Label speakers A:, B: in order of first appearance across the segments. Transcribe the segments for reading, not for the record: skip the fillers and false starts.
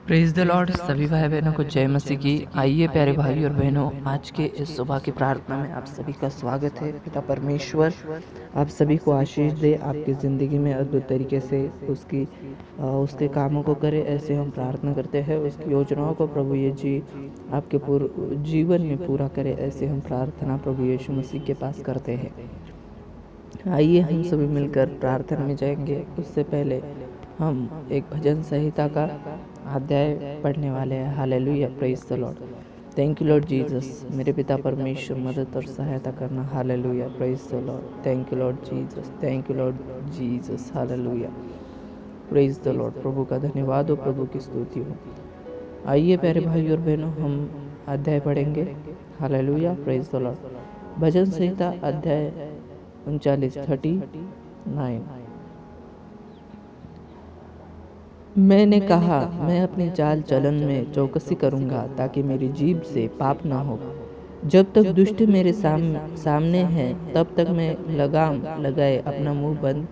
A: Praise the Lord. सभी भाई बहनों को जय मसीह की। आइए प्यारे भाई और बहनों, आज के इस सुबह की प्रार्थना में आप सभी का स्वागत है। पिता परमेश्वर आप सभी को आशीष दे, आपकी ज़िंदगी में अद्भुत तरीके से उसके कामों को करे, ऐसे हम प्रार्थना करते हैं। उसकी योजनाओं को प्रभु ये जी आपके जीवन में पूरा करे, ऐसे हम प्रार्थना प्रभु यीशु मसीह के पास करते हैं। आइए हम सभी मिलकर प्रार्थना में जाएंगे। उससे पहले हम एक भजन संहिता का अध्याय पढ़ने वाले हैं। Hallelujah, praise the lord. Thank you lord Jesus. मेरे पिता परमेश्वर मदद और सहायता करना। Hallelujah, praise the lord. Thank you lord Jesus, thank you lord Jesus. Hallelujah, praise the lord. प्रभु का धन्यवाद हो, प्रभु की स्तुति हो। आइए प्यारे भाई और बहनों, हम अध्याय पढ़ेंगे। Hallelujah, praise the lord. भजन संहिता अध्याय 39। मैंने कहा, मैं अपनी चाल चलन में चौकसी करूंगा, ताकि मेरी जीभ से पाप ना हो। जब तक दुष्ट मेरे सामने है, तब तक मैं लगाम लगाए अपना मुंह बंद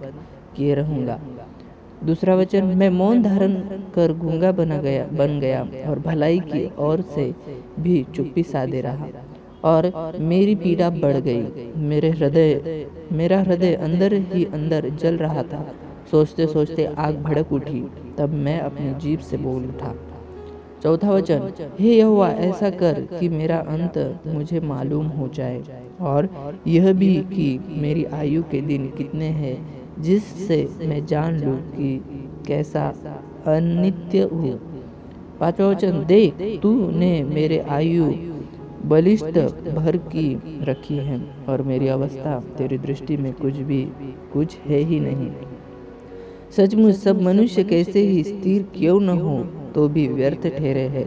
A: किए रहूंगा। दूसरा वचन, मैं मौन धारण कर गूंगा बन गया और भलाई की ओर से भी चुप्पी साधे रहा, और मेरी पीड़ा बढ़ गई। मेरा हृदय अंदर ही अंदर जल रहा था। सोचते सोचते आग भड़क उठी, तब मैं अपनी जीभ से बोल उठा। चौथा वचन, हे यहोवा, ऐसा कर कि मेरा अंत मुझे मालूम हो जाए, और यह भी कि मेरी आयु के दिन कितने हैं, जिससे मैं जान लूं कि कैसा अनित्य हूँ। पांचवा वचन, देख, तूने मेरे आयु बलिष्ठ भर की रखी है, और मेरी अवस्था तेरी दृष्टि में कुछ है ही नहीं। सचमुच सब मनुष्य कैसे ही स्थिर क्यों न हो, तो भी व्यर्थ ठहरे है।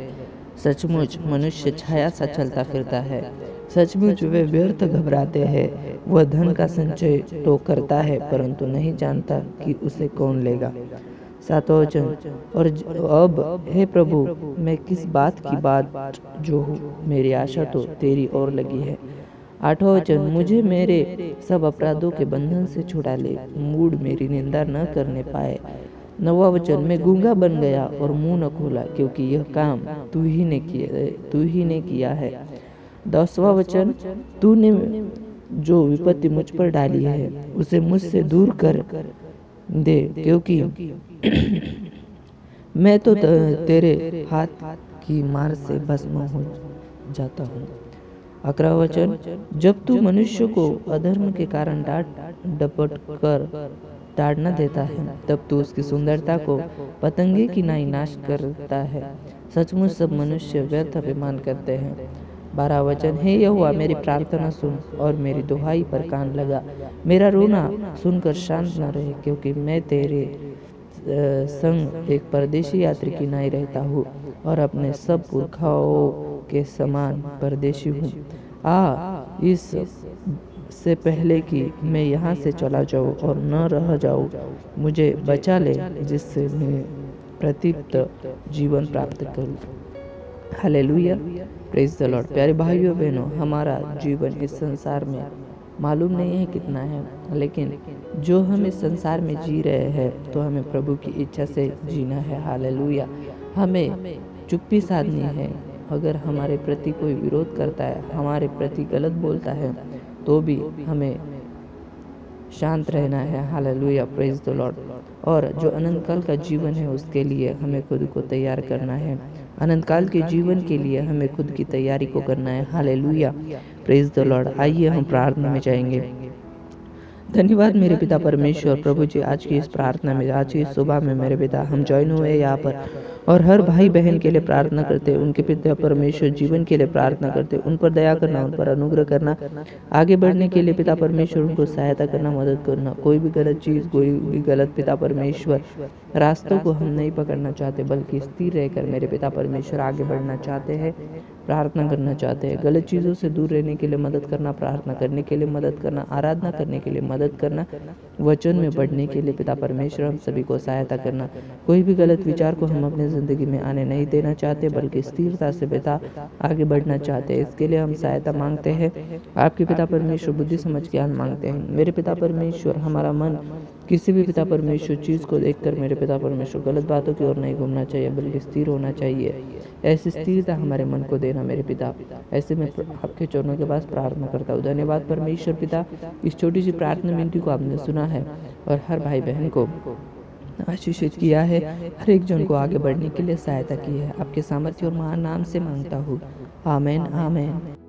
A: सचमुच मनुष्य छाया सा चलता फिरता है। सचमुच वे व्यर्थ घबराते हैं। वह धन का संचय तो करता है, परंतु नहीं जानता कि उसे कौन लेगा। सातवां वचन, और अब हे प्रभु, मैं किस बात की बात जो हूँ, मेरी आशा तो तेरी ओर लगी है। आठवां वचन, मुझे मेरे सब अपराधों के बंधन से छुड़ा ले, मूढ़ मेरी निंदा न करने पाए। नौवां वचन, मैं गूंगा बन गया और मुंह न खोला, क्योंकि यह काम तू ही ने किया है। 10वां वचन, तूने जो विपत्ति मुझ पर डाली है, उसे मुझसे दूर कर दे, क्योंकि मैं तो तेरे हाथ की मार से भस्म हो जाता हूँ। 11वां वचन, जब तू मनुष्य को अधर्म के कारण डपट कर ताड़ना देता है, तब तू उसकी सुंदरता को पतंगे की नाई नाश करता है। सचमुच सब मनुष्य व्यर्थ अभिमान करते हैं। 12वां वचन, हे यहोवा, मेरी प्रार्थना सुन और मेरी दुहाई पर कान लगा। मेरा रोना सुनकर शांत न रहे, क्योंकि मैं तेरे संग एक परदेशी यात्री की नाई रहता हूँ, और अपने सब पुरखाओं के समान परदेशी हूँ। इस से पहले कि मैं यहाँ से चला जाऊँ और न रह जाऊँ, मुझे बचा ले, जिससे मैं प्रतिप्त जीवन प्राप्त करूँ। Hallelujah, praise the Lord. प्यारे भाइयों बहनों, हमारा जीवन इस संसार में मालूम नहीं है कितना है, लेकिन जो हम इस संसार में जी रहे हैं, तो हमें प्रभु की इच्छा से जीना है। हालेलुया, हमें चुप्पी साधनी है। अगर हमारे प्रति कोई विरोध करता है, हमारे प्रति गलत बोलता है, तो भी हमें शांत रहना है। Hallelujah, praise the Lord. और जो अनंत काल का जीवन है, उसके लिए हमें खुद को तैयार करना है। अनंत काल के जीवन के लिए हमें खुद की तैयारी को करना है। Hallelujah, praise the Lord. आइए हम प्रार्थना में जाएंगे। धन्यवाद मेरे पिता परमेश्वर। प्रभु जी, आज की इस प्रार्थना में, आज की इस सुबह में मेरे पिता हम ज्वाइन हुए यहाँ पर, और हर भाई बहन के लिए प्रार्थना करते हैं। उनके पिता परमेश्वर जीवन के लिए प्रार्थना करते हैं। उन पर दया करना, उन पर अनुग्रह करना, आगे बढ़ने के लिए पिता परमेश्वर उनको सहायता करना, मदद करना। कोई भी गलत चीज़, कोई भी गलत पिता परमेश्वर रास्तों को हम नहीं पकड़ना चाहते, बल्कि स्थिर रहकर मेरे पिता परमेश्वर आगे बढ़ना चाहते हैं, प्रार्थना करना चाहते हैं। गलत चीज़ों से दूर रहने के लिए मदद करना, प्रार्थना करने के लिए मदद करना, आराधना करने के लिए मदद करना, वचन में बढ़ने के लिए पिता परमेश्वर हम सभी को सहायता करना। कोई भी गलत विचार को हम अपने ज़िंदगी में आने नहीं देना चाहते, बल्कि स्थिरता से पिता आगे बढ़ना चाहते हैं। इसके लिए हम सहायता मांगते हैं। आपके पिता परमेश्वर बुद्धि समझ ज्ञान मांगते हैं। मेरे पिता परमेश्वर, हमारा मन किसी भी पिता परमेश्वर चीज़ को देखकर मेरे पिता परमेश्वर गलत बातों की ओर नहीं घूमना चाहिए, बल्कि स्थिर होना चाहिए। ऐसी स्थिरता हमारे मन को देना मेरे पिता। ऐसे में आपके चरणों के पास प्रार्थना करता हूँ। धन्यवाद परमेश्वर पिता, इस छोटी सी प्रार्थना विनती को आपने सुना है और हर भाई बहन को आशीषित किया है, हर एक जन को आगे बढ़ने के लिए सहायता की है। आपके सामर्थ्य और महान नाम से मांगता हूँ, आमेन आमेन।